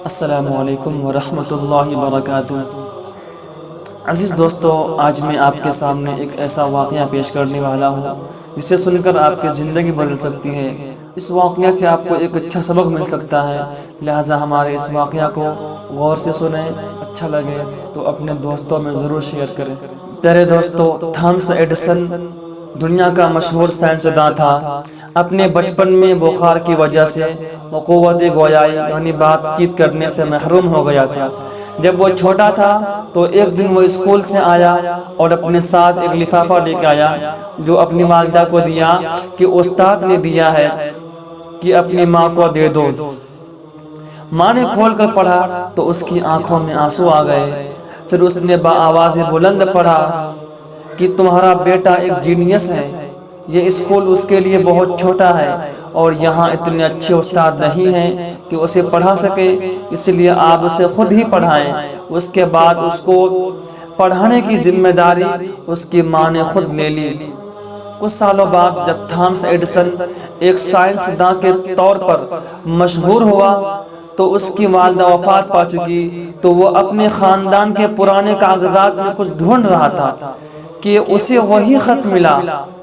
السلام علیکم ورحمۃ اللہ وبرکاتہ۔ عزیز دوستو، آج میں آپ کے سامنے ایک ایسا واقعہ پیش کرنے والا ہوں جسے سن کر آپ کی زندگی بدل سکتی ہے۔ اس واقعہ سے آپ کو ایک اچھا سبق مل سکتا ہے، لہٰذا ہمارے اس واقعہ کو غور سے سنیں، اچھا لگے تو اپنے دوستوں میں ضرور شیئر کریں۔ پیارے دوستو، تھامس ایڈیسن دنیا کا مشہور سائنسداں تھا۔ اپنے بچپن میں بخار کی وجہ سے وہ قوت گویائی یعنی بات چیت کرنے سے محروم ہو گیا تھا۔ جب وہ چھوٹا تھا تو ایک دن وہ اسکول سے آیا اور اپنے ساتھ ایک لفافہ لے کے آیا جو اپنی والدہ کو دیا کہ استاد نے دیا ہے کہ اپنی ماں کو دے دو۔ ماں نے کھول کر پڑھا تو اس کی آنکھوں میں آنسو آ گئے۔ پھر اس نے بآواز بلند پڑھا کہ تمہارا بیٹا ایک جینیس ہے، یہ اسکول اس کے لیے بہت چھوٹا ہے اور یہاں اتنے اچھے استاد نہیں ہیں کہ اسے پڑھا سکے، اس لیے آپ اسے خود ہی پڑھائیں۔ اس کے بعد اس کو پڑھانے کی ذمہ داری اس کی ماں نے خود لے لی۔ کچھ سالوں بعد جب تھامس ایڈیسن ایک سائنسداں کے طور پر مشہور ہوا تو اس کی والدہ وفات پا چکی، تو وہ اپنے خاندان کے پرانے کاغذات میں کچھ ڈھونڈ رہا تھا کہ اسے وہی خط ملا۔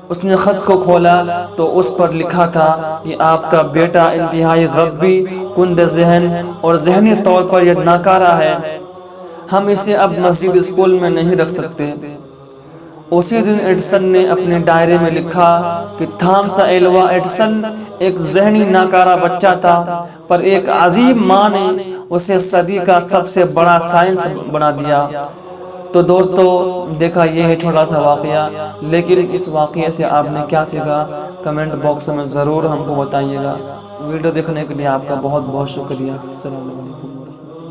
اس نے خط کو کھولا تو اس پر لکھا تھا کہ آپ کا بیٹا انتہائی غبی، کند ذہن اور ذہنی طور پر یہ ناکارہ ہے، ہم اسے اب مزید اسکول میں نہیں رکھ سکتے۔ اسی دن ایڈیسن نے اپنے ڈائری میں لکھا کہ تھامس ایلوا ایڈیسن ایک ذہنی ناکارہ بچہ تھا، پر ایک عظیم ماں نے اسے صدی کا سب سے بڑا سائنس بنا دیا۔ تو دوستو، دیکھا یہ ہے چھوٹا سا واقعہ، لیکن اس واقعے سے آپ نے کیا سیکھا کمنٹ باکس میں ضرور ہم کو بتائیے گا۔ ویڈیو دیکھنے کے لیے آپ کا بہت بہت شکریہ۔ السلام علیکم۔